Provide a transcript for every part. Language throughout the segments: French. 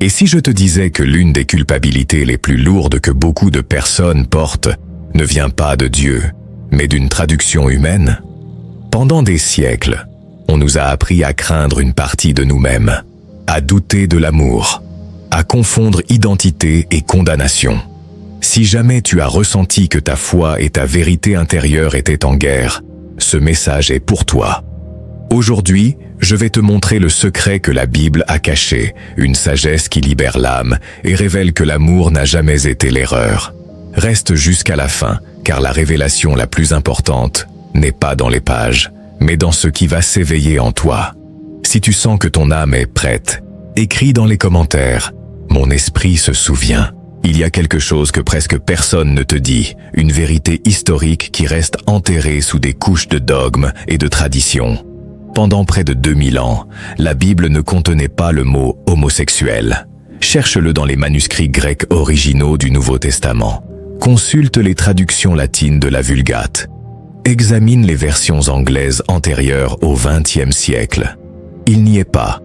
Et si je te disais que l'une des culpabilités les plus lourdes que beaucoup de personnes portent ne vient pas de Dieu, mais d'une traduction humaine? Pendant des siècles, on nous a appris à craindre une partie de nous-mêmes, à douter de l'amour, à confondre identité et condamnation. Si jamais tu as ressenti que ta foi et ta vérité intérieure étaient en guerre, ce message est pour toi. Aujourd'hui, je vais te montrer le secret que la Bible a caché, une sagesse qui libère l'âme et révèle que l'amour n'a jamais été l'erreur. Reste jusqu'à la fin, car la révélation la plus importante n'est pas dans les pages, mais dans ce qui va s'éveiller en toi. Si tu sens que ton âme est prête, écris dans les commentaires « Mon esprit se souvient ». Il y a quelque chose que presque personne ne te dit, une vérité historique qui reste enterrée sous des couches de dogmes et de traditions. Pendant près de 2000 ans, la Bible ne contenait pas le mot « homosexuel ». Cherche-le dans les manuscrits grecs originaux du Nouveau Testament. Consulte les traductions latines de la Vulgate. Examine les versions anglaises antérieures au XXe siècle. Il n'y est pas.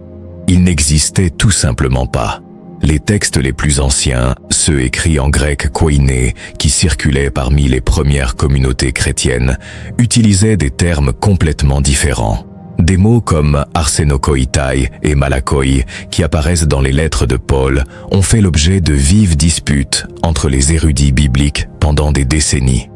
Il n'existait tout simplement pas. Les textes les plus anciens, ceux écrits en grec koiné, qui circulaient parmi les premières communautés chrétiennes, utilisaient des termes complètement différents. Des mots comme arsenokoitai et malakoi, qui apparaissent dans les lettres de Paul, ont fait l'objet de vives disputes entre les érudits bibliques pendant des décennies.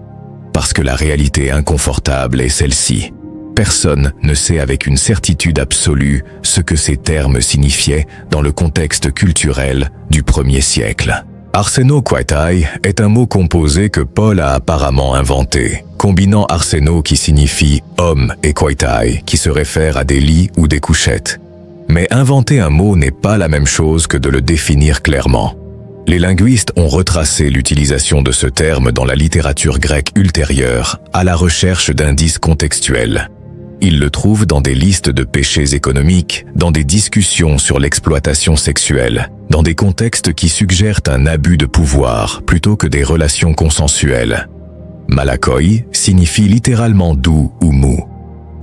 Parce que la réalité inconfortable est celle-ci. Personne ne sait avec une certitude absolue ce que ces termes signifiaient dans le contexte culturel du 1er siècle. Arsenokoitai est un mot composé que Paul a apparemment inventé, combinant arseno qui signifie homme et koitai qui se réfère à des lits ou des couchettes. Mais inventer un mot n'est pas la même chose que de le définir clairement. Les linguistes ont retracé l'utilisation de ce terme dans la littérature grecque ultérieure à la recherche d'indices contextuels. Ils le trouvent dans des listes de péchés économiques, dans des discussions sur l'exploitation sexuelle, dans des contextes qui suggèrent un abus de pouvoir plutôt que des relations consensuelles. Malakoi signifie littéralement doux ou mou.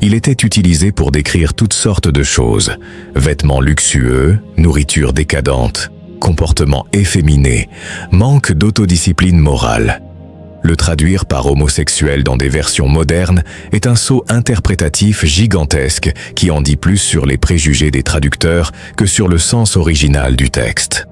Il était utilisé pour décrire toutes sortes de choses, vêtements luxueux, nourriture décadente, comportement efféminé, manque d'autodiscipline morale. Le traduire par homosexuel dans des versions modernes est un saut interprétatif gigantesque qui en dit plus sur les préjugés des traducteurs que sur le sens original du texte.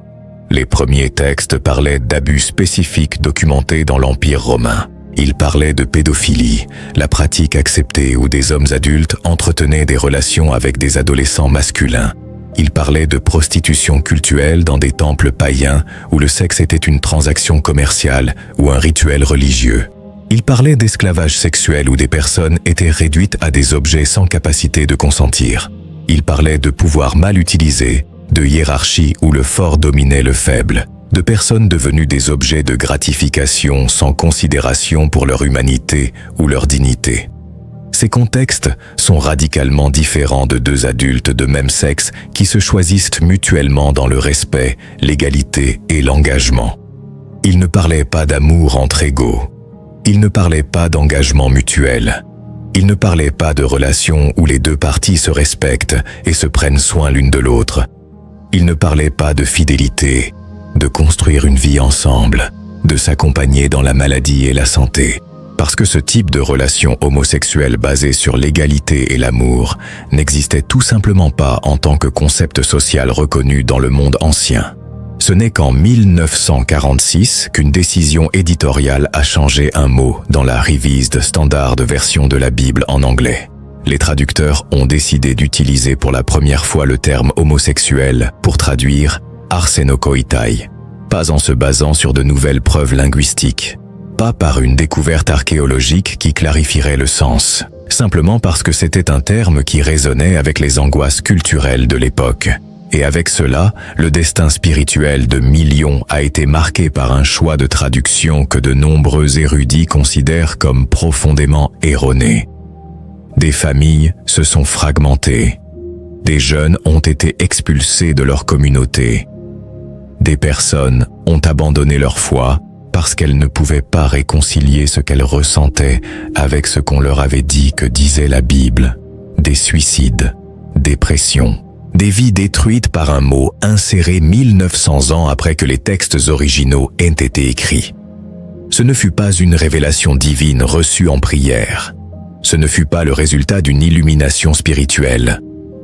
Les premiers textes parlaient d'abus spécifiques documentés dans l'Empire romain. Ils parlaient de pédophilie, la pratique acceptée où des hommes adultes entretenaient des relations avec des adolescents masculins. Il parlait de prostitution cultuelle dans des temples païens où le sexe était une transaction commerciale ou un rituel religieux. Il parlait d'esclavage sexuel où des personnes étaient réduites à des objets sans capacité de consentir. Il parlait de pouvoir mal utilisé, de hiérarchie où le fort dominait le faible, de personnes devenues des objets de gratification sans considération pour leur humanité ou leur dignité. Ces contextes sont radicalement différents de deux adultes de même sexe qui se choisissent mutuellement dans le respect, l'égalité et l'engagement. Ils ne parlaient pas d'amour entre égaux. Ils ne parlaient pas d'engagement mutuel. Ils ne parlaient pas de relations où les deux parties se respectent et se prennent soin l'une de l'autre. Ils ne parlaient pas de fidélité, de construire une vie ensemble, de s'accompagner dans la maladie et la santé. Parce que ce type de relation homosexuelle basée sur l'égalité et l'amour n'existait tout simplement pas en tant que concept social reconnu dans le monde ancien. Ce n'est qu'en 1946 qu'une décision éditoriale a changé un mot dans la Revised Standard version de la Bible en anglais. Les traducteurs ont décidé d'utiliser pour la première fois le terme homosexuel pour traduire arsenokoitai, pas en se basant sur de nouvelles preuves linguistiques. Pas par une découverte archéologique qui clarifierait le sens, simplement parce que c'était un terme qui résonnait avec les angoisses culturelles de l'époque. Et avec cela, le destin spirituel de millions a été marqué par un choix de traduction que de nombreux érudits considèrent comme profondément erroné. Des familles se sont fragmentées. Des jeunes ont été expulsés de leur communauté. Des personnes ont abandonné leur foi parce qu'elles ne pouvaient pas réconcilier ce qu'elles ressentaient avec ce qu'on leur avait dit que disait la Bible. Des suicides, dépression, Des vies détruites par un mot inséré 1900 ans après que les textes originaux aient été écrits. Ce ne fut pas une révélation divine reçue en prière. Ce ne fut pas le résultat d'une illumination spirituelle.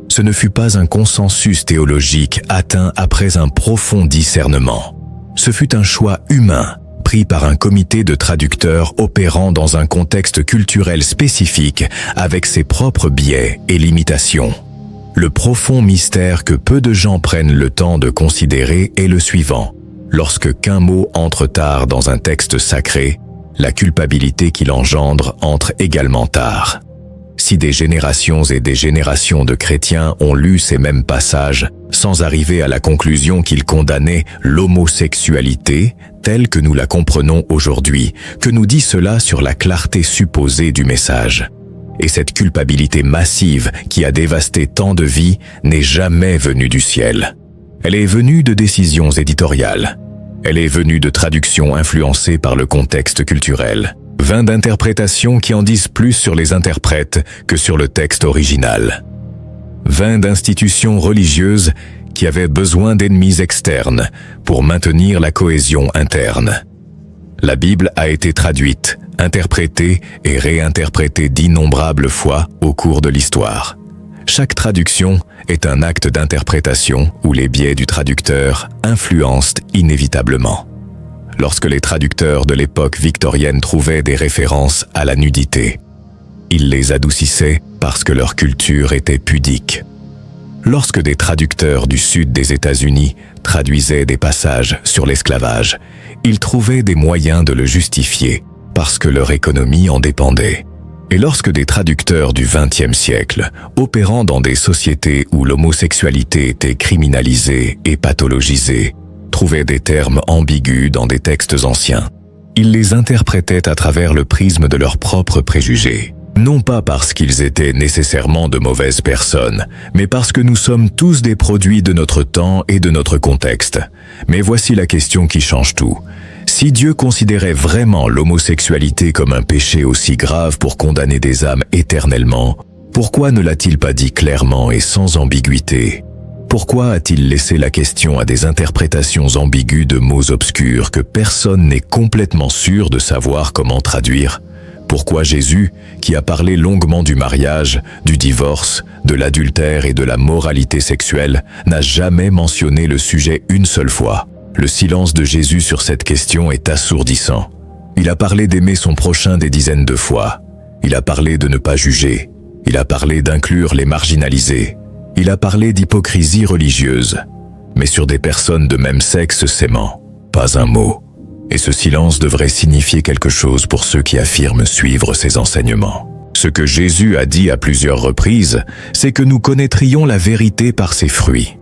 Ce ne fut pas un consensus théologique atteint après un profond discernement. Ce fut un choix humain, pris par un comité de traducteurs opérant dans un contexte culturel spécifique avec ses propres biais et limitations. Le profond mystère que peu de gens prennent le temps de considérer est le suivant. Lorsque qu'un mot entre tard dans un texte sacré, la culpabilité qu'il engendre entre également tard. Si des générations et des générations de chrétiens ont lu ces mêmes passages sans arriver à la conclusion qu'ils condamnaient l'homosexualité telle que nous la comprenons aujourd'hui, que nous dit cela sur la clarté supposée du message. Et cette culpabilité massive qui a dévasté tant de vies n'est jamais venue du ciel. Elle est venue de décisions éditoriales. Elle est venue de traductions influencées par le contexte culturel. Vain d'interprétations qui en disent plus sur les interprètes que sur le texte original. Vain d'institutions religieuses qui avaient besoin d'ennemis externes pour maintenir la cohésion interne. La Bible a été traduite, interprétée et réinterprétée d'innombrables fois au cours de l'histoire. Chaque traduction est un acte d'interprétation où les biais du traducteur influencent inévitablement. Lorsque les traducteurs de l'époque victorienne trouvaient des références à la nudité, ils les adoucissaient parce que leur culture était pudique. Lorsque des traducteurs du sud des États-Unis traduisaient des passages sur l'esclavage, ils trouvaient des moyens de le justifier parce que leur économie en dépendait. Et lorsque des traducteurs du XXe siècle, opérant dans des sociétés où l'homosexualité était criminalisée et pathologisée, trouvaient des termes ambigus dans des textes anciens, ils les interprétaient à travers le prisme de leurs propres préjugés. Non pas parce qu'ils étaient nécessairement de mauvaises personnes, mais parce que nous sommes tous des produits de notre temps et de notre contexte. Mais voici la question qui change tout. Si Dieu considérait vraiment l'homosexualité comme un péché aussi grave pour condamner des âmes éternellement, pourquoi ne l'a-t-il pas dit clairement et sans ambiguïté? Pourquoi a-t-il laissé la question à des interprétations ambiguës de mots obscurs que personne n'est complètement sûr de savoir comment traduire? Pourquoi Jésus, qui a parlé longuement du mariage, du divorce, de l'adultère et de la moralité sexuelle, n'a jamais mentionné le sujet une seule fois? Le silence de Jésus sur cette question est assourdissant. Il a parlé d'aimer son prochain des dizaines de fois. Il a parlé de ne pas juger. Il a parlé d'inclure les marginalisés. Il a parlé d'hypocrisie religieuse. Mais sur des personnes de même sexe s'aimant, pas un mot. Et ce silence devrait signifier quelque chose pour ceux qui affirment suivre ses enseignements. Ce que Jésus a dit à plusieurs reprises, c'est que nous connaîtrions la vérité par ses fruits.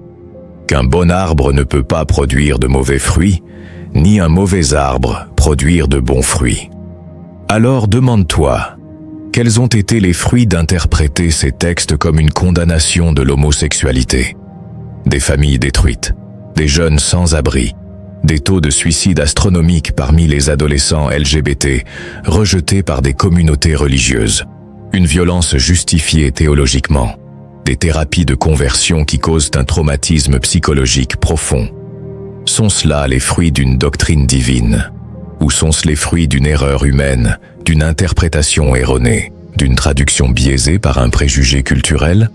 Qu'un bon arbre ne peut pas produire de mauvais fruits, ni un mauvais arbre produire de bons fruits. Alors demande-toi, quels ont été les fruits d'interpréter ces textes comme une condamnation de l'homosexualité? Des familles détruites, des jeunes sans abri, des taux de suicide astronomiques parmi les adolescents LGBT, rejetés par des communautés religieuses, une violence justifiée théologiquement, des thérapies de conversion qui causent un traumatisme psychologique profond. Sont-ce là les fruits d'une doctrine divine? Ou sont-ce les fruits d'une erreur humaine, d'une interprétation erronée, d'une traduction biaisée par un préjugé culturel?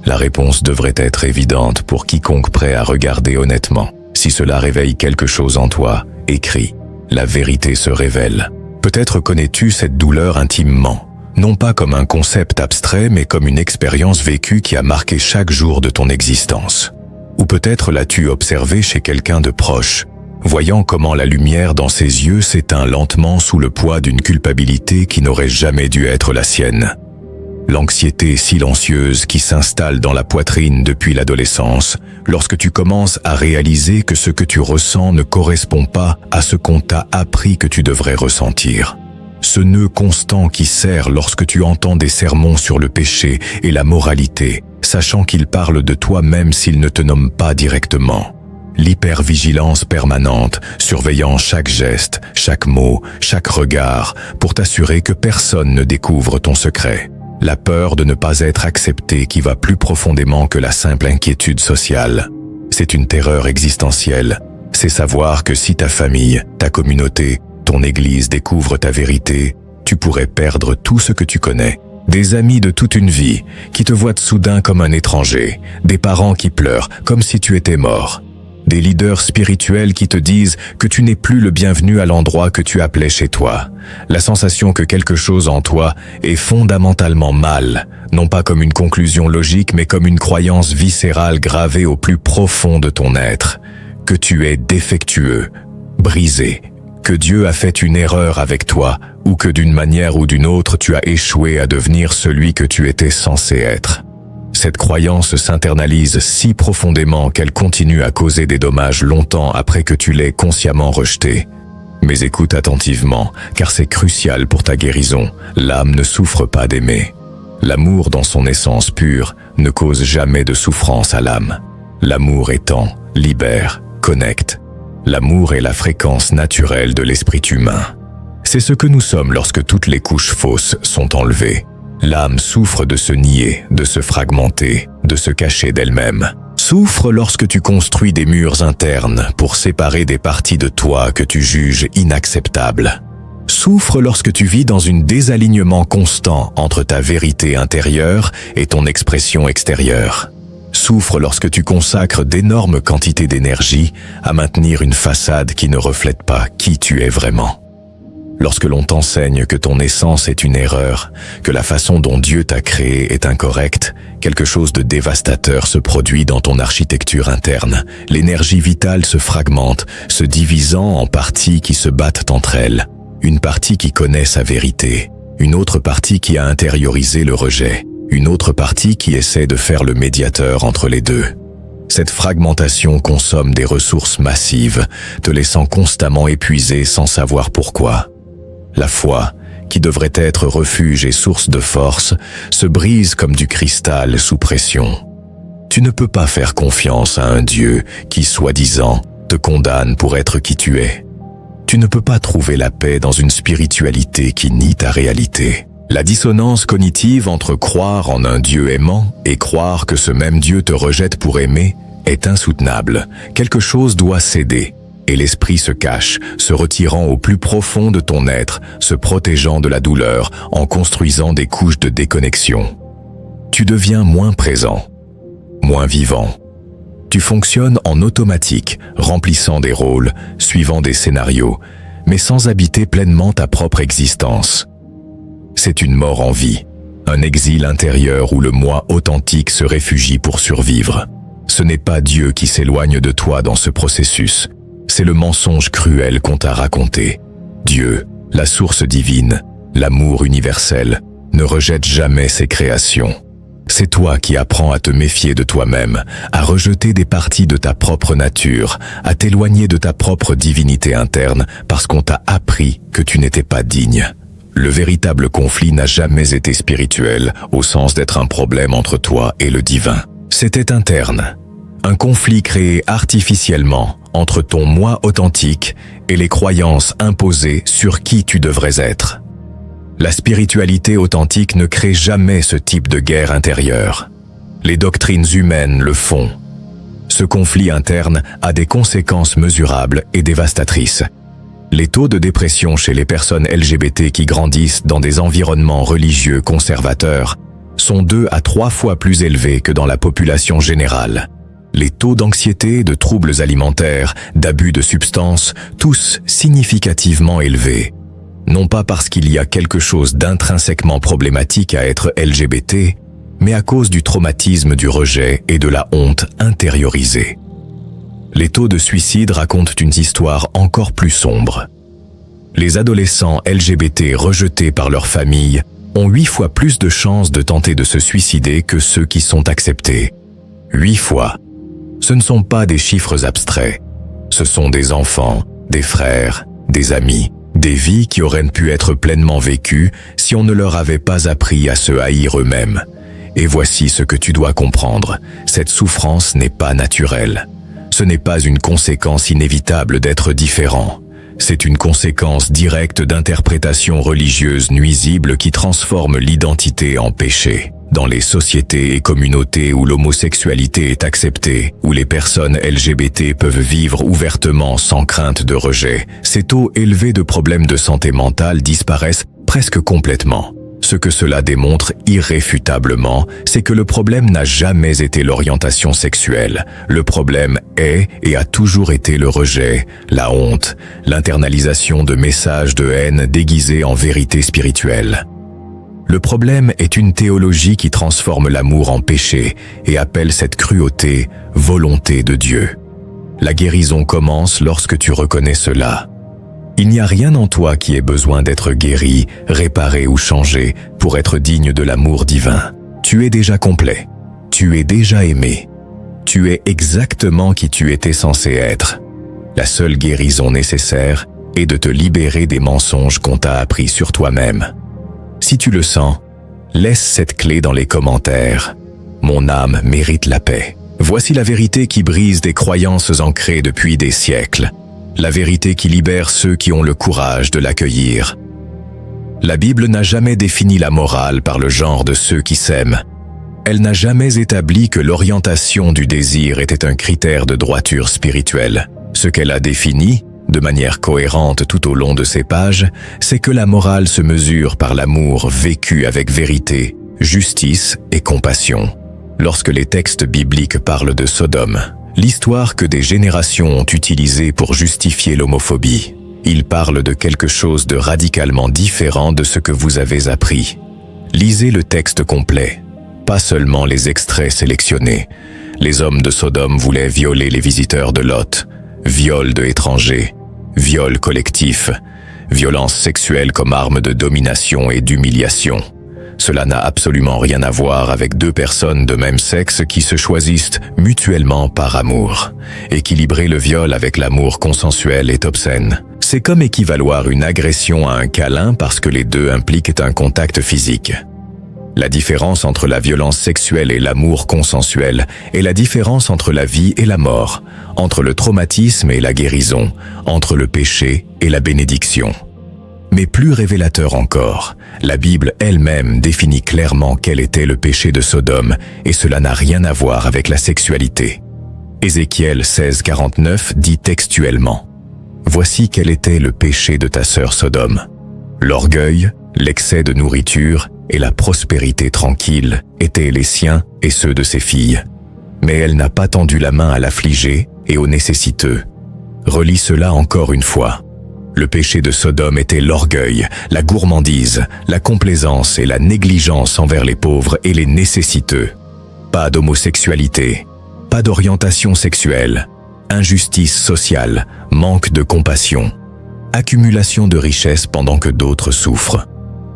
La réponse devrait être évidente pour quiconque prêt à regarder honnêtement. Si cela réveille quelque chose en toi, écris. La vérité se révèle. Peut-être connais-tu cette douleur intimement, non pas comme un concept abstrait, mais comme une expérience vécue qui a marqué chaque jour de ton existence. Ou peut-être l'as-tu observé chez quelqu'un de proche, voyant comment la lumière dans ses yeux s'éteint lentement sous le poids d'une culpabilité qui n'aurait jamais dû être la sienne. L'anxiété silencieuse qui s'installe dans la poitrine depuis l'adolescence, lorsque tu commences à réaliser que ce que tu ressens ne correspond pas à ce qu'on t'a appris que tu devrais ressentir. Ce nœud constant qui serre lorsque tu entends des sermons sur le péché et la moralité, sachant qu'ils parlent de toi même s'ils ne te nomment pas directement. L'hypervigilance permanente, surveillant chaque geste, chaque mot, chaque regard, pour t'assurer que personne ne découvre ton secret. La peur de ne pas être accepté qui va plus profondément que la simple inquiétude sociale. C'est une terreur existentielle. C'est savoir que si ta famille, ta communauté, ton église découvre ta vérité, tu pourrais perdre tout ce que tu connais. Des amis de toute une vie qui te voient soudain comme un étranger, des parents qui pleurent comme si tu étais mort, des leaders spirituels qui te disent que tu n'es plus le bienvenu à l'endroit que tu appelais chez toi. La sensation que quelque chose en toi est fondamentalement mal, non pas comme une conclusion logique mais comme une croyance viscérale gravée au plus profond de ton être, que tu es défectueux, brisé, que Dieu a fait une erreur avec toi, ou que d'une manière ou d'une autre tu as échoué à devenir celui que tu étais censé être. Cette croyance s'internalise si profondément qu'elle continue à causer des dommages longtemps après que tu l'aies consciemment rejetée. Mais écoute attentivement, car c'est crucial pour ta guérison. L'âme ne souffre pas d'aimer. L'amour dans son essence pure ne cause jamais de souffrance à l'âme. L'amour étant, libère, connecte. L'amour est la fréquence naturelle de l'esprit humain. C'est ce que nous sommes lorsque toutes les couches fausses sont enlevées. L'âme souffre de se nier, de se fragmenter, de se cacher d'elle-même. Souffre lorsque tu construis des murs internes pour séparer des parties de toi que tu juges inacceptables. Souffre lorsque tu vis dans un désalignement constant entre ta vérité intérieure et ton expression extérieure. Souffre lorsque tu consacres d'énormes quantités d'énergie à maintenir une façade qui ne reflète pas qui tu es vraiment. Lorsque l'on t'enseigne que ton essence est une erreur, que la façon dont Dieu t'a créé est incorrecte, quelque chose de dévastateur se produit dans ton architecture interne. L'énergie vitale se fragmente, se divisant en parties qui se battent entre elles. Une partie qui connaît sa vérité, une autre partie qui a intériorisé le rejet, une autre partie qui essaie de faire le médiateur entre les deux. Cette fragmentation consomme des ressources massives, te laissant constamment épuisé sans savoir pourquoi. La foi, qui devrait être refuge et source de force, se brise comme du cristal sous pression. Tu ne peux pas faire confiance à un Dieu qui, soi-disant, te condamne pour être qui tu es. Tu ne peux pas trouver la paix dans une spiritualité qui nie ta réalité. La dissonance cognitive entre croire en un Dieu aimant et croire que ce même Dieu te rejette pour aimer est insoutenable. Quelque chose doit céder. Et l'esprit se cache, se retirant au plus profond de ton être, se protégeant de la douleur, en construisant des couches de déconnexion. Tu deviens moins présent, moins vivant. Tu fonctionnes en automatique, remplissant des rôles, suivant des scénarios, mais sans habiter pleinement ta propre existence. C'est une mort en vie, un exil intérieur où le moi authentique se réfugie pour survivre. Ce n'est pas Dieu qui s'éloigne de toi dans ce processus. C'est le mensonge cruel qu'on t'a raconté. Dieu, la source divine, l'amour universel, ne rejette jamais ses créations. C'est toi qui apprends à te méfier de toi-même, à rejeter des parties de ta propre nature, à t'éloigner de ta propre divinité interne parce qu'on t'a appris que tu n'étais pas digne. Le véritable conflit n'a jamais été spirituel, au sens d'être un problème entre toi et le divin. C'était interne. Un conflit créé artificiellement entre ton moi authentique et les croyances imposées sur qui tu devrais être. La spiritualité authentique ne crée jamais ce type de guerre intérieure. Les doctrines humaines le font. Ce conflit interne a des conséquences mesurables et dévastatrices. Les taux de dépression chez les personnes LGBT qui grandissent dans des environnements religieux conservateurs sont 2 à 3 fois plus élevés que dans la population générale. Les taux d'anxiété, de troubles alimentaires, d'abus de substances, tous significativement élevés. Non pas parce qu'il y a quelque chose d'intrinsèquement problématique à être LGBT, mais à cause du traumatisme du rejet et de la honte intériorisée. Les taux de suicide racontent une histoire encore plus sombre. Les adolescents LGBT rejetés par leur famille ont 8 fois plus de chances de tenter de se suicider que ceux qui sont acceptés. 8 fois. Ce ne sont pas des chiffres abstraits. Ce sont des enfants, des frères, des amis, des vies qui auraient pu être pleinement vécues si on ne leur avait pas appris à se haïr eux-mêmes. Et voici ce que tu dois comprendre. Cette souffrance n'est pas naturelle. Ce n'est pas une conséquence inévitable d'être différent. c'est une conséquence directe d'interprétations religieuses nuisibles qui transforment l'identité en péché. Dans les sociétés et communautés où l'homosexualité est acceptée, où les personnes LGBT peuvent vivre ouvertement sans crainte de rejet, ces taux élevés de problèmes de santé mentale disparaissent presque complètement. Ce que cela démontre irréfutablement, c'est que le problème n'a jamais été l'orientation sexuelle. Le problème est et a toujours été le rejet, la honte, l'internalisation de messages de haine déguisés en vérité spirituelle. Le problème est une théologie qui transforme l'amour en péché et appelle cette cruauté « volonté de Dieu ». La guérison commence lorsque tu reconnais cela. Il n'y a rien en toi qui ait besoin d'être guéri, réparé ou changé pour être digne de l'amour divin. Tu es déjà complet. Tu es déjà aimé. Tu es exactement qui tu étais censé être. La seule guérison nécessaire est de te libérer des mensonges qu'on t'a appris sur toi-même. Si tu le sens, laisse cette clé dans les commentaires. Mon âme mérite la paix. Voici la vérité qui brise des croyances ancrées depuis des siècles. La vérité qui libère ceux qui ont le courage de l'accueillir. La Bible n'a jamais défini la morale par le genre de ceux qui s'aiment. Elle n'a jamais établi que l'orientation du désir était un critère de droiture spirituelle. Ce qu'elle a défini, de manière cohérente tout au long de ces pages, c'est que la morale se mesure par l'amour vécu avec vérité, justice et compassion. Lorsque les textes bibliques parlent de Sodome, l'histoire que des générations ont utilisée pour justifier l'homophobie, ils parlent de quelque chose de radicalement différent de ce que vous avez appris. Lisez le texte complet, pas seulement les extraits sélectionnés. Les hommes de Sodome voulaient violer les visiteurs de Lot, viol de étrangers, viol collectif, violence sexuelle comme arme de domination et d'humiliation. Cela n'a absolument rien à voir avec deux personnes de même sexe qui se choisissent mutuellement par amour. Équilibrer le viol avec l'amour consensuel est obscène. C'est comme équivaloir une agression à un câlin parce que les deux impliquent un contact physique. La différence entre la violence sexuelle et l'amour consensuel est la différence entre la vie et la mort, entre le traumatisme et la guérison, entre le péché et la bénédiction. Mais plus révélateur encore, la Bible elle-même définit clairement quel était le péché de Sodome et cela n'a rien à voir avec la sexualité. Ézéchiel 16:49 dit textuellement « Voici quel était le péché de ta sœur Sodome. L'orgueil, l'excès de nourriture et la prospérité tranquille étaient les siens et ceux de ses filles. Mais elle n'a pas tendu la main à l'affligé et au nécessiteux. » Relis cela encore une fois. Le péché de Sodome était l'orgueil, la gourmandise, la complaisance et la négligence envers les pauvres et les nécessiteux. Pas d'homosexualité, pas d'orientation sexuelle, injustice sociale, manque de compassion, accumulation de richesses pendant que d'autres souffrent.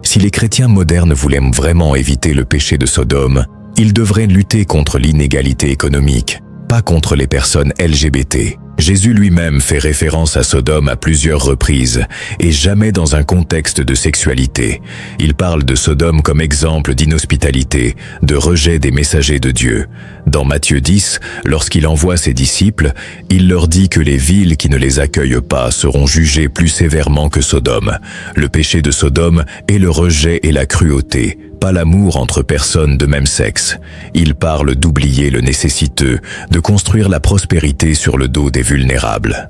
Si les chrétiens modernes voulaient vraiment éviter le péché de Sodome, ils devraient lutter contre l'inégalité économique, pas contre les personnes LGBT. Jésus lui-même fait référence à Sodome à plusieurs reprises, et jamais dans un contexte de sexualité. Il parle de Sodome comme exemple d'inhospitalité, de rejet des messagers de Dieu. Dans Matthieu 10, lorsqu'il envoie ses disciples, il leur dit que les villes qui ne les accueillent pas seront jugées plus sévèrement que Sodome. Le péché de Sodome est le rejet et la cruauté, pas l'amour entre personnes de même sexe. Il parle d'oublier le nécessiteux, de construire la prospérité sur le dos des vulnérables,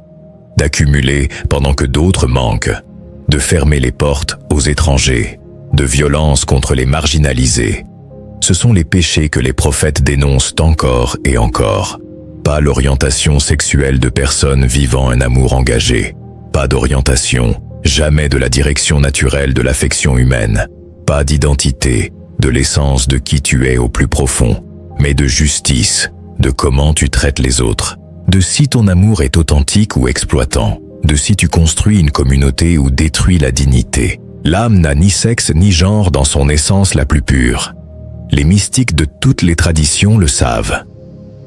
d'accumuler pendant que d'autres manquent, de fermer les portes aux étrangers, de violence contre les marginalisés. Ce sont les péchés que les prophètes dénoncent encore et encore. Pas l'orientation sexuelle de personnes vivant un amour engagé, pas d'orientation, jamais de la direction naturelle de l'affection humaine, pas d'identité, de l'essence de qui tu es au plus profond, mais de justice, de comment tu traites les autres, de si ton amour est authentique ou exploitant, de si tu construis une communauté ou détruis la dignité. L'âme n'a ni sexe ni genre dans son essence la plus pure. Les mystiques de toutes les traditions le savent.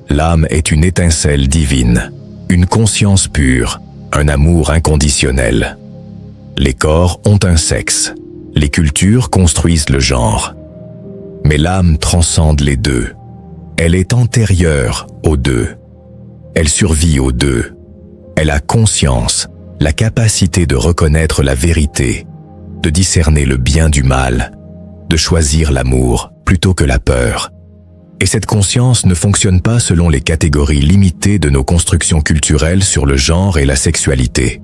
L'âme est une étincelle divine, une conscience pure, un amour inconditionnel. Les corps ont un sexe. Les cultures construisent le genre. Mais l'âme transcende les deux. Elle est antérieure aux deux. Elle survit aux deux. Elle a conscience, la capacité de reconnaître la vérité, de discerner le bien du mal, de choisir l'amour plutôt que la peur. Et cette conscience ne fonctionne pas selon les catégories limitées de nos constructions culturelles sur le genre et la sexualité.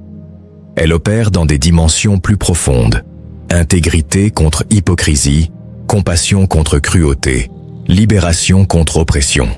Elle opère dans des dimensions plus profondes. Intégrité contre hypocrisie, compassion contre cruauté, libération contre oppression.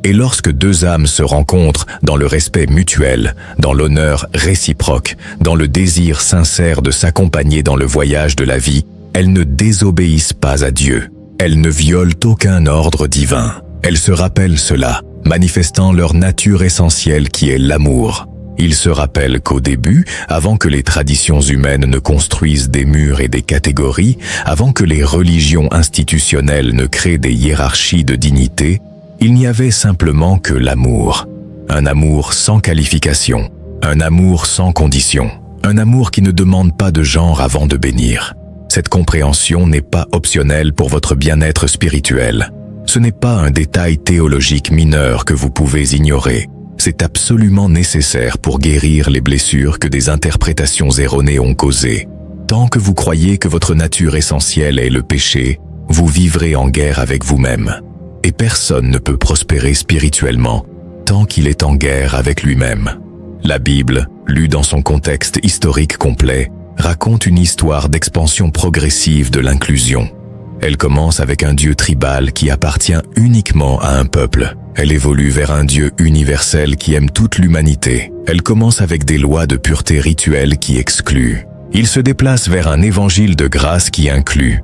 Et lorsque deux âmes se rencontrent dans le respect mutuel, dans l'honneur réciproque, dans le désir sincère de s'accompagner dans le voyage de la vie, elles ne désobéissent pas à Dieu. Elles ne violent aucun ordre divin. Elles se rappellent cela, manifestant leur nature essentielle qui est l'amour. Ils se rappellent qu'au début, avant que les traditions humaines ne construisent des murs et des catégories, avant que les religions institutionnelles ne créent des hiérarchies de dignité, il n'y avait simplement que l'amour. Un amour sans qualification, un amour sans condition, un amour qui ne demande pas de genre avant de bénir. Cette compréhension n'est pas optionnelle pour votre bien-être spirituel. Ce n'est pas un détail théologique mineur que vous pouvez ignorer. C'est absolument nécessaire pour guérir les blessures que des interprétations erronées ont causées. Tant que vous croyez que votre nature essentielle est le péché, vous vivrez en guerre avec vous-même. Et personne ne peut prospérer spirituellement tant qu'il est en guerre avec lui-même. La Bible, lue dans son contexte historique complet, raconte une histoire d'expansion progressive de l'inclusion. Elle commence avec un Dieu tribal qui appartient uniquement à un peuple. Elle évolue vers un Dieu universel qui aime toute l'humanité. Elle commence avec des lois de pureté rituelle qui excluent. Il se déplace vers un évangile de grâce qui inclut.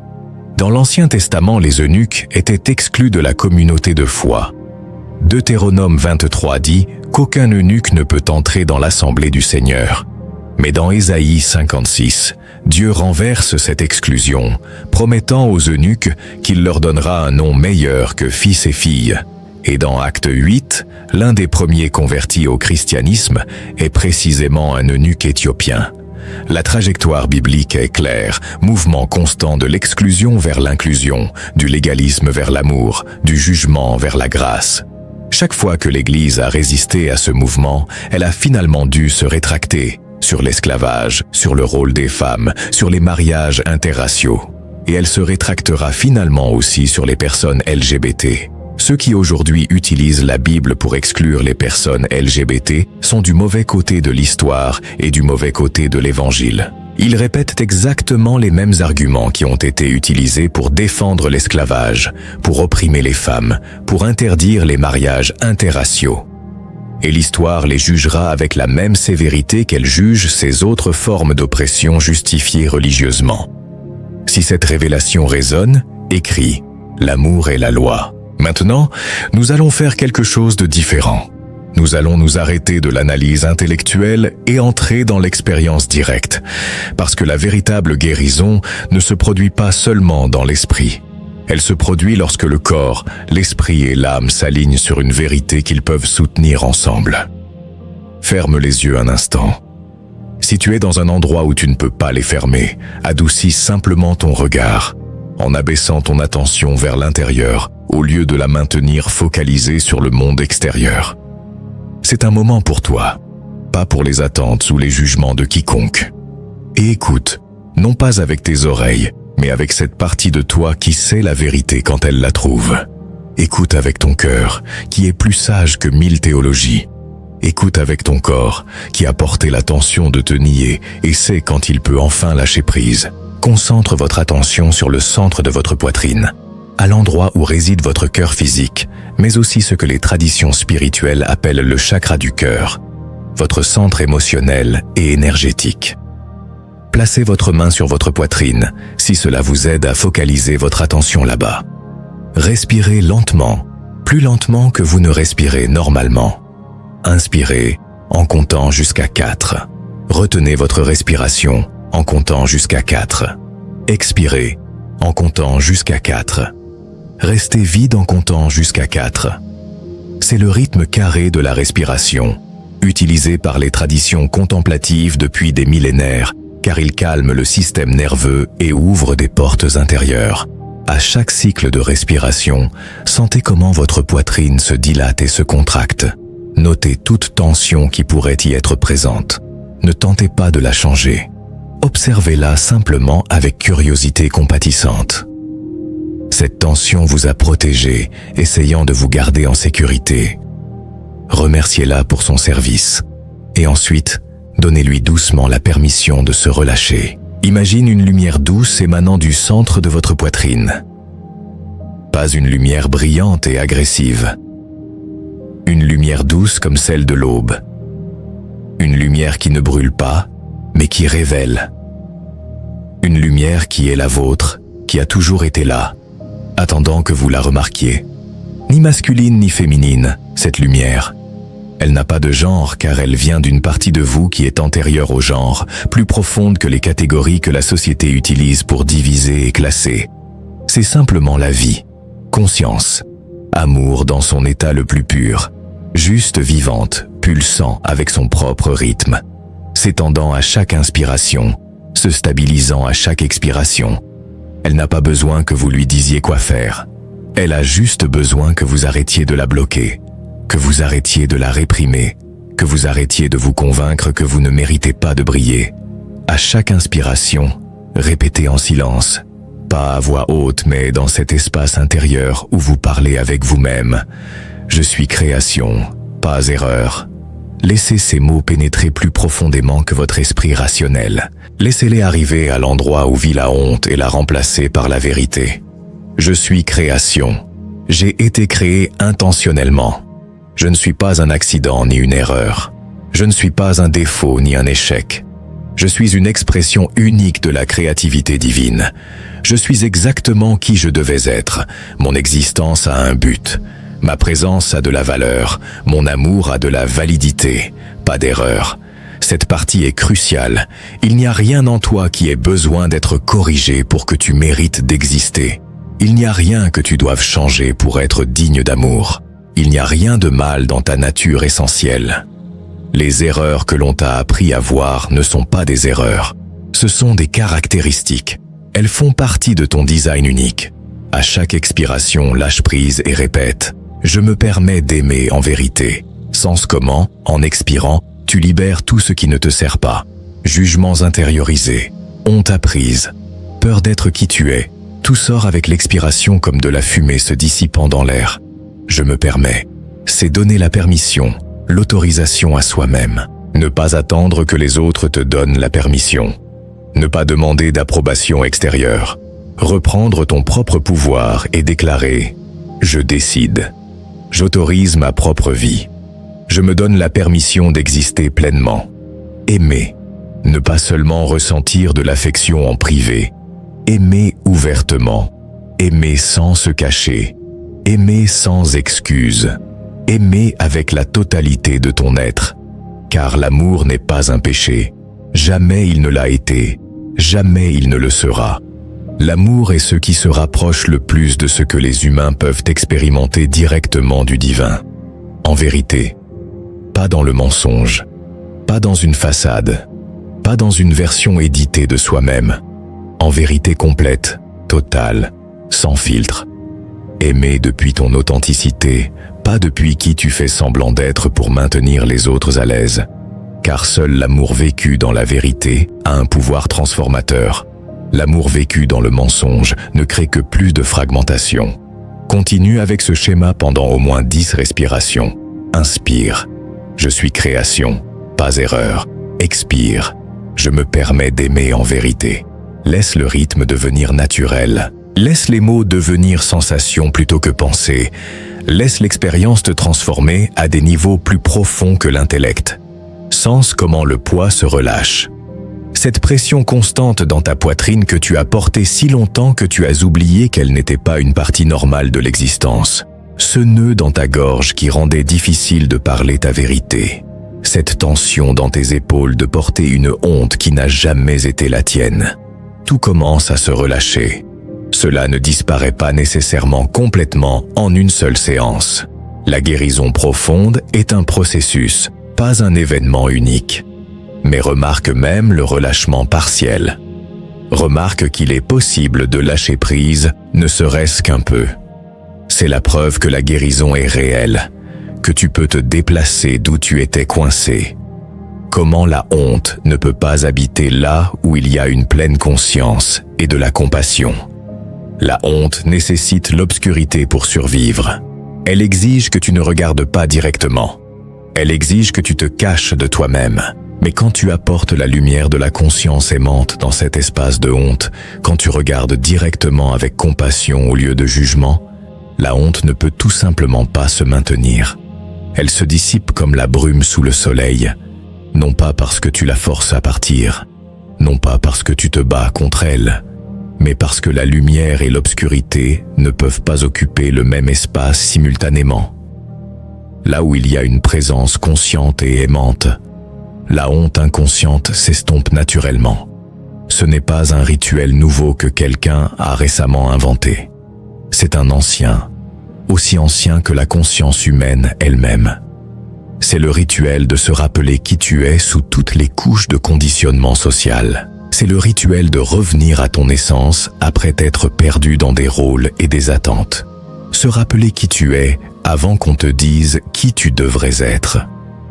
Dans l'Ancien Testament, les eunuques étaient exclus de la communauté de foi. Deutéronome 23 dit qu'aucun eunuque ne peut entrer dans l'assemblée du Seigneur. Mais dans Ésaïe 56, Dieu renverse cette exclusion, promettant aux eunuques qu'il leur donnera un nom meilleur que fils et filles. Et dans Acte 8, l'un des premiers convertis au christianisme est précisément un eunuque éthiopien. La trajectoire biblique est claire, mouvement constant de l'exclusion vers l'inclusion, du légalisme vers l'amour, du jugement vers la grâce. Chaque fois que l'Église a résisté à ce mouvement, elle a finalement dû se rétracter sur l'esclavage, sur le rôle des femmes, sur les mariages interraciaux. Et elle se rétractera finalement aussi sur les personnes LGBT. Ceux qui aujourd'hui utilisent la Bible pour exclure les personnes LGBT sont du mauvais côté de l'histoire et du mauvais côté de l'Évangile. Ils répètent exactement les mêmes arguments qui ont été utilisés pour défendre l'esclavage, pour opprimer les femmes, pour interdire les mariages interraciaux. Et l'histoire les jugera avec la même sévérité qu'elle juge ces autres formes d'oppression justifiées religieusement. Si cette révélation résonne, écris « L'amour est la loi ». Maintenant, nous allons faire quelque chose de différent. Nous allons nous arrêter de l'analyse intellectuelle et entrer dans l'expérience directe, parce que la véritable guérison ne se produit pas seulement dans l'esprit. Elle se produit lorsque le corps, l'esprit et l'âme s'alignent sur une vérité qu'ils peuvent soutenir ensemble. Ferme les yeux un instant. Si tu es dans un endroit où tu ne peux pas les fermer, adoucis simplement ton regard, en abaissant ton attention vers l'intérieur, au lieu de la maintenir focalisée sur le monde extérieur. C'est un moment pour toi, pas pour les attentes ou les jugements de quiconque. Et écoute, non pas avec tes oreilles, mais avec cette partie de toi qui sait la vérité quand elle la trouve. Écoute avec ton cœur, qui est plus sage que 1000 théologies. Écoute avec ton corps, qui a porté la tension de te nier et sait quand il peut enfin lâcher prise. Concentre votre attention sur le centre de votre poitrine, à l'endroit où réside votre cœur physique, mais aussi ce que les traditions spirituelles appellent le chakra du cœur, votre centre émotionnel et énergétique. Placez votre main sur votre poitrine, si cela vous aide à focaliser votre attention là-bas. Respirez lentement, plus lentement que vous ne respirez normalement. Inspirez en comptant jusqu'à 4. Retenez votre respiration en comptant jusqu'à 4. Expirez en comptant jusqu'à 4. Restez vide en comptant jusqu'à 4. C'est le rythme carré de la respiration, utilisé par les traditions contemplatives depuis des millénaires, car il calme le système nerveux et ouvre des portes intérieures. À chaque cycle de respiration, sentez comment votre poitrine se dilate et se contracte. Notez toute tension qui pourrait y être présente. Ne tentez pas de la changer. Observez-la simplement avec curiosité compatissante. Cette tension vous a protégé, essayant de vous garder en sécurité. Remerciez-la pour son service. Et ensuite, donnez-lui doucement la permission de se relâcher. Imagine une lumière douce émanant du centre de votre poitrine. Pas une lumière brillante et agressive. Une lumière douce comme celle de l'aube. Une lumière qui ne brûle pas, mais qui révèle. Une lumière qui est la vôtre, qui a toujours été là, attendant que vous la remarquiez. Ni masculine ni féminine, cette lumière. Elle n'a pas de genre car elle vient d'une partie de vous qui est antérieure au genre, plus profonde que les catégories que la société utilise pour diviser et classer. C'est simplement la vie, conscience, amour dans son état le plus pur, juste vivante, pulsant avec son propre rythme, s'étendant à chaque inspiration, se stabilisant à chaque expiration. Elle n'a pas besoin que vous lui disiez quoi faire. Elle a juste besoin que vous arrêtiez de la bloquer, que vous arrêtiez de la réprimer, que vous arrêtiez de vous convaincre que vous ne méritez pas de briller. À chaque inspiration, répétez en silence, pas à voix haute mais dans cet espace intérieur où vous parlez avec vous-même. Je suis création, pas erreur. Laissez ces mots pénétrer plus profondément que votre esprit rationnel. Laissez-les arriver à l'endroit où vit la honte et la remplacer par la vérité. Je suis création. J'ai été créé intentionnellement. Je ne suis pas un accident ni une erreur. Je ne suis pas un défaut ni un échec. Je suis une expression unique de la créativité divine. Je suis exactement qui je devais être. Mon existence a un but. Ma présence a de la valeur. Mon amour a de la validité. Pas d'erreur. Cette partie est cruciale. Il n'y a rien en toi qui ait besoin d'être corrigé pour que tu mérites d'exister. Il n'y a rien que tu doives changer pour être digne d'amour. Il n'y a rien de mal dans ta nature essentielle. Les erreurs que l'on t'a appris à voir ne sont pas des erreurs. Ce sont des caractéristiques. Elles font partie de ton design unique. À chaque expiration, lâche prise et répète. Je me permets d'aimer en vérité. Sens comment, en expirant, tu libères tout ce qui ne te sert pas. Jugements intériorisés, honte apprise, peur d'être qui tu es. Tout sort avec l'expiration comme de la fumée se dissipant dans l'air. Je me permets. C'est donner la permission, l'autorisation à soi-même. Ne pas attendre que les autres te donnent la permission. Ne pas demander d'approbation extérieure. Reprendre ton propre pouvoir et déclarer « Je décide. J'autorise ma propre vie. Je me donne la permission d'exister pleinement. » Aimer. Ne pas seulement ressentir de l'affection en privé. Aimer ouvertement. Aimer sans se cacher. Aimer sans excuse. Aimer avec la totalité de ton être. Car l'amour n'est pas un péché. Jamais il ne l'a été. Jamais il ne le sera. L'amour est ce qui se rapproche le plus de ce que les humains peuvent expérimenter directement du divin. En vérité, pas dans le mensonge, pas dans une façade, pas dans une version éditée de soi-même. En vérité complète, totale, sans filtre. Aimer depuis ton authenticité, pas depuis qui tu fais semblant d'être pour maintenir les autres à l'aise. Car seul l'amour vécu dans la vérité a un pouvoir transformateur. L'amour vécu dans le mensonge ne crée que plus de fragmentation. Continue avec ce schéma pendant au moins 10 respirations. Inspire. Je suis création, pas erreur. Expire. Je me permets d'aimer en vérité. Laisse le rythme devenir naturel. Laisse les mots devenir sensation plutôt que pensée. Laisse l'expérience te transformer à des niveaux plus profonds que l'intellect. Sens comment le poids se relâche. Cette pression constante dans ta poitrine que tu as portée si longtemps que tu as oublié qu'elle n'était pas une partie normale de l'existence. Ce nœud dans ta gorge qui rendait difficile de parler ta vérité. Cette tension dans tes épaules de porter une honte qui n'a jamais été la tienne. Tout commence à se relâcher. Cela ne disparaît pas nécessairement complètement en une seule séance. La guérison profonde est un processus, pas un événement unique. Mais remarque même le relâchement partiel. Remarque qu'il est possible de lâcher prise, ne serait-ce qu'un peu. C'est la preuve que la guérison est réelle, que tu peux te déplacer d'où tu étais coincé. comment la honte ne peut pas habiter là où il y a une pleine conscience et de la compassion. La honte nécessite l'obscurité pour survivre. Elle exige que tu ne regardes pas directement. Elle exige que tu te caches de toi-même. Mais quand tu apportes la lumière de la conscience aimante dans cet espace de honte, quand tu regardes directement avec compassion au lieu de jugement, la honte ne peut tout simplement pas se maintenir. Elle se dissipe comme la brume sous le soleil, non pas parce que tu la forces à partir, non pas parce que tu te bats contre elle, mais parce que la lumière et l'obscurité ne peuvent pas occuper le même espace simultanément. Là où il y a une présence consciente et aimante, la honte inconsciente s'estompe naturellement. Ce n'est pas un rituel nouveau que quelqu'un a récemment inventé. C'est un ancien, aussi ancien que la conscience humaine elle-même. C'est le rituel de se rappeler qui tu es sous toutes les couches de conditionnement social. C'est le rituel de revenir à ton essence après t'être perdu dans des rôles et des attentes. Se rappeler qui tu es avant qu'on te dise qui tu devrais être.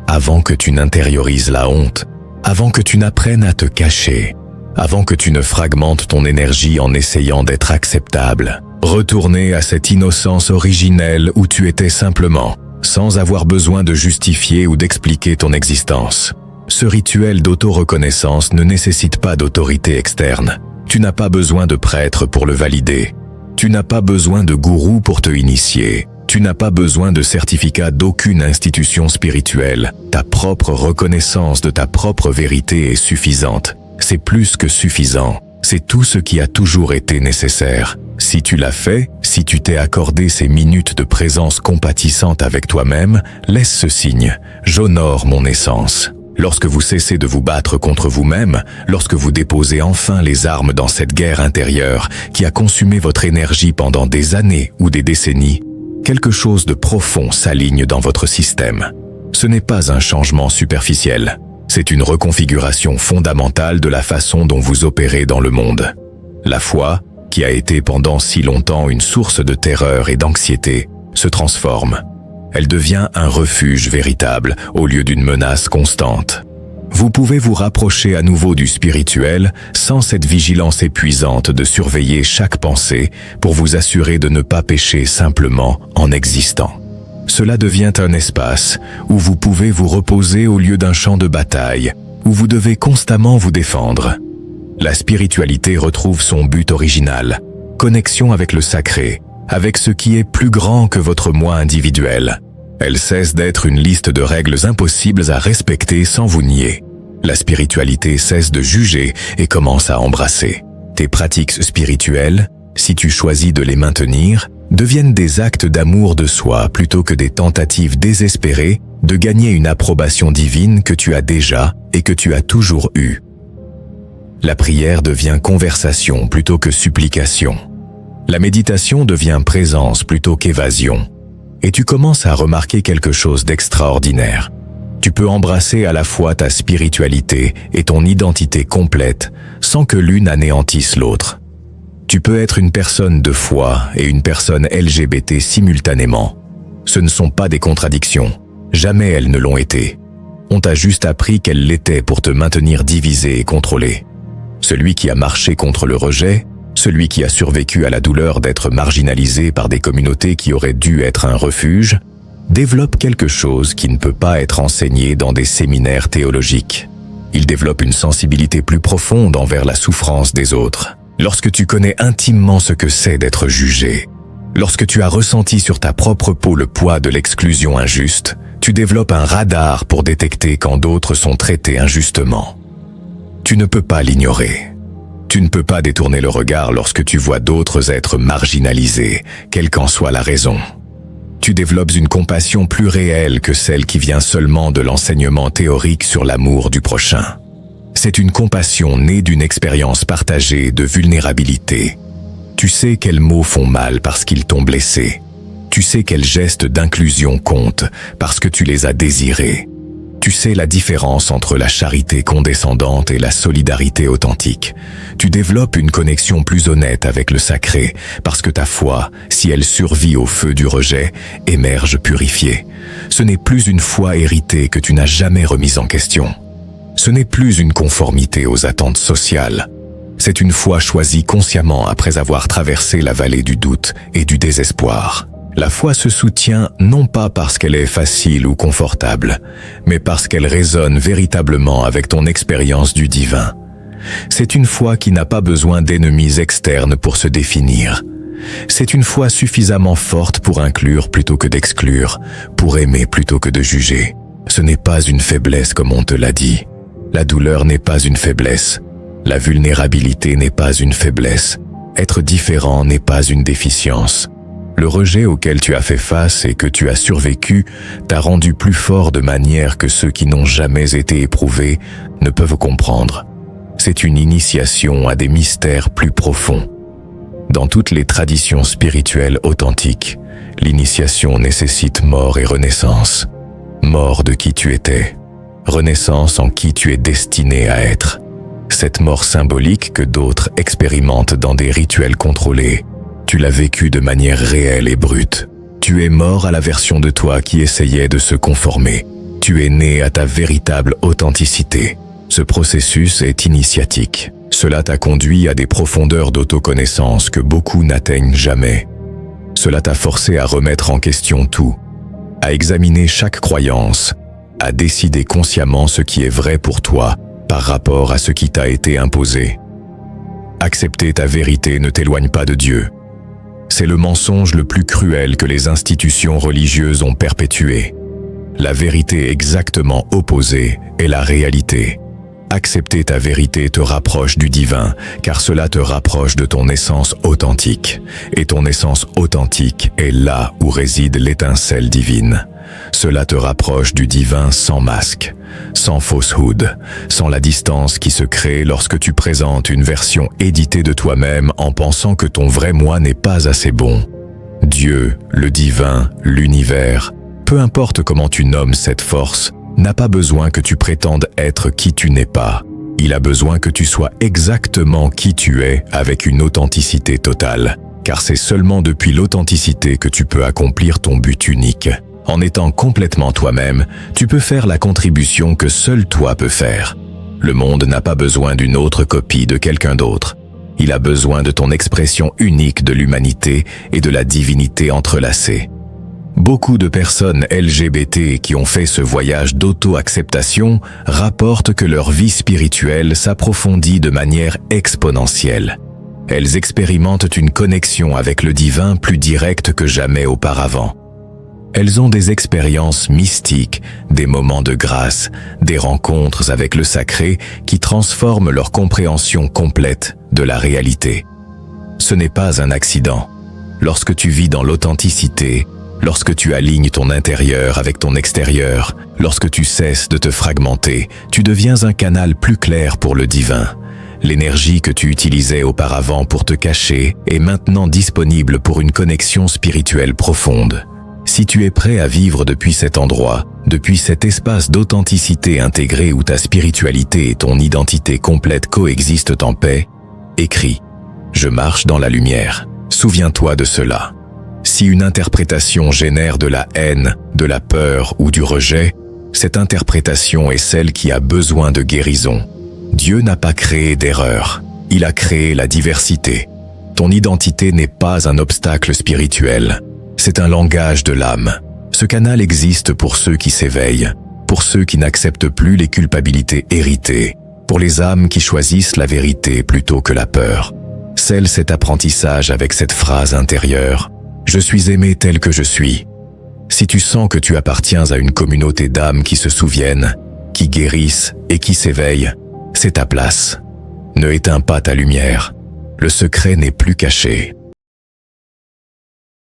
Avant que tu n'intériorises la honte, avant que tu n'apprennes à te cacher, avant que tu ne fragmentes ton énergie en essayant d'être acceptable. Retourner à cette innocence originelle où tu étais simplement, sans avoir besoin de justifier ou d'expliquer ton existence. Ce rituel d'auto-reconnaissance ne nécessite pas d'autorité externe. Tu n'as pas besoin de prêtre pour le valider. Tu n'as pas besoin de gourou pour te initier. Tu n'as pas besoin de certificat d'aucune institution spirituelle. Ta propre reconnaissance de ta propre vérité est suffisante. C'est plus que suffisant. C'est tout ce qui a toujours été nécessaire. Si tu l'as fait, si tu t'es accordé ces minutes de présence compatissante avec toi-même, laisse ce signe. J'honore mon essence. Lorsque vous cessez de vous battre contre vous-même, lorsque vous déposez enfin les armes dans cette guerre intérieure qui a consumé votre énergie pendant des années ou des décennies, quelque chose de profond s'aligne dans votre système. Ce n'est pas un changement superficiel, c'est une reconfiguration fondamentale de la façon dont vous opérez dans le monde. La foi, qui a été pendant si longtemps une source de terreur et d'anxiété, se transforme. Elle devient un refuge véritable au lieu d'une menace constante. Vous pouvez vous rapprocher à nouveau du spirituel sans cette vigilance épuisante de surveiller chaque pensée pour vous assurer de ne pas pécher simplement en existant. Cela devient un espace où vous pouvez vous reposer au lieu d'un champ de bataille, où vous devez constamment vous défendre. La spiritualité retrouve son but original, connexion avec le sacré, avec ce qui est plus grand que votre moi individuel. Elle cesse d'être une liste de règles impossibles à respecter sans vous nier. La spiritualité cesse de juger et commence à embrasser. Tes pratiques spirituelles, si tu choisis de les maintenir, deviennent des actes d'amour de soi plutôt que des tentatives désespérées de gagner une approbation divine que tu as déjà et que tu as toujours eue. La prière devient conversation plutôt que supplication. La méditation devient présence plutôt qu'évasion. Et tu commences à remarquer quelque chose d'extraordinaire. Tu peux embrasser à la fois ta spiritualité et ton identité complète sans que l'une anéantisse l'autre. Tu peux être une personne de foi et une personne LGBT simultanément. Ce ne sont pas des contradictions. Jamais elles ne l'ont été. On t'a juste appris qu'elles l'étaient pour te maintenir divisé et contrôlé. Celui qui a marché contre le rejet, celui qui a survécu à la douleur d'être marginalisé par des communautés qui auraient dû être un refuge, développe quelque chose qui ne peut pas être enseigné dans des séminaires théologiques. Il développe une sensibilité plus profonde envers la souffrance des autres. Lorsque tu connais intimement ce que c'est d'être jugé, lorsque tu as ressenti sur ta propre peau le poids de l'exclusion injuste, tu développes un radar pour détecter quand d'autres sont traités injustement. Tu ne peux pas l'ignorer. Tu ne peux pas détourner le regard lorsque tu vois d'autres êtres marginalisés, quelle qu'en soit la raison. Tu développes une compassion plus réelle que celle qui vient seulement de l'enseignement théorique sur l'amour du prochain. C'est une compassion née d'une expérience partagée de vulnérabilité. Tu sais quels mots font mal parce qu'ils t'ont blessé. Tu sais quels gestes d'inclusion comptent parce que tu les as désirés. Tu sais la différence entre la charité condescendante et la solidarité authentique. Tu développes une connexion plus honnête avec le sacré, parce que ta foi, si elle survit au feu du rejet, émerge purifiée. Ce n'est plus une foi héritée que tu n'as jamais remise en question. Ce n'est plus une conformité aux attentes sociales. C'est une foi choisie consciemment après avoir traversé la vallée du doute et du désespoir. La foi se soutient non pas parce qu'elle est facile ou confortable, mais parce qu'elle résonne véritablement avec ton expérience du divin. C'est une foi qui n'a pas besoin d'ennemis externes pour se définir. C'est une foi suffisamment forte pour inclure plutôt que d'exclure, pour aimer plutôt que de juger. Ce n'est pas une faiblesse comme on te l'a dit. La douleur n'est pas une faiblesse. La vulnérabilité n'est pas une faiblesse. Être différent n'est pas une déficience. Le rejet auquel tu as fait face et que tu as survécu t'a rendu plus fort de manière que ceux qui n'ont jamais été éprouvés ne peuvent comprendre. C'est une initiation à des mystères plus profonds. Dans toutes les traditions spirituelles authentiques, l'initiation nécessite mort et renaissance. Mort de qui tu étais, renaissance en qui tu es destiné à être. Cette mort symbolique que d'autres expérimentent dans des rituels contrôlés, tu l'as vécue de manière réelle et brute. Tu es mort à la version de toi qui essayait de se conformer. Tu es né à ta véritable authenticité. Ce processus est initiatique. Cela t'a conduit à des profondeurs d'autoconnaissance que beaucoup n'atteignent jamais. Cela t'a forcé à remettre en question tout, à examiner chaque croyance, à décider consciemment ce qui est vrai pour toi par rapport à ce qui t'a été imposé. Accepter ta vérité ne t'éloigne pas de Dieu. C'est le mensonge le plus cruel que les institutions religieuses ont perpétué. La vérité exactement opposée est la réalité. Accepter ta vérité te rapproche du divin, car cela te rapproche de ton essence authentique. Et ton essence authentique est là où réside l'étincelle divine. Cela te rapproche du divin sans masque, sans falsehood, sans la distance qui se crée lorsque tu présentes une version éditée de toi-même en pensant que ton vrai moi n'est pas assez bon. Dieu, le divin, l'univers, peu importe comment tu nommes cette force, n'a pas besoin que tu prétendes être qui tu n'es pas. Il a besoin que tu sois exactement qui tu es avec une authenticité totale, car c'est seulement depuis l'authenticité que tu peux accomplir ton but unique. En étant complètement toi-même, tu peux faire la contribution que seul toi peux faire. Le monde n'a pas besoin d'une autre copie de quelqu'un d'autre. Il a besoin de ton expression unique de l'humanité et de la divinité entrelacée. Beaucoup de personnes LGBT qui ont fait ce voyage d'auto-acceptation rapportent que leur vie spirituelle s'approfondit de manière exponentielle. Elles expérimentent une connexion avec le divin plus directe que jamais auparavant. Elles ont des expériences mystiques, des moments de grâce, des rencontres avec le sacré qui transforment leur compréhension complète de la réalité. Ce n'est pas un accident. Lorsque tu vis dans l'authenticité, lorsque tu alignes ton intérieur avec ton extérieur, lorsque tu cesses de te fragmenter, tu deviens un canal plus clair pour le divin. L'énergie que tu utilisais auparavant pour te cacher est maintenant disponible pour une connexion spirituelle profonde. Si tu es prêt à vivre depuis cet endroit, depuis cet espace d'authenticité intégrée où ta spiritualité et ton identité complète coexistent en paix, écris « Je marche dans la lumière ». Souviens-toi de cela. Si une interprétation génère de la haine, de la peur ou du rejet, cette interprétation est celle qui a besoin de guérison. Dieu n'a pas créé d'erreur, il a créé la diversité. Ton identité n'est pas un obstacle spirituel, c'est un langage de l'âme. Ce canal existe pour ceux qui s'éveillent, pour ceux qui n'acceptent plus les culpabilités héritées, pour les âmes qui choisissent la vérité plutôt que la peur. Scelle cet apprentissage avec cette phrase intérieure. Je suis aimé tel que je suis. Si tu sens que tu appartiens à une communauté d'âmes qui se souviennent, qui guérissent et qui s'éveillent, c'est ta place. Ne éteins pas ta lumière. Le secret n'est plus caché.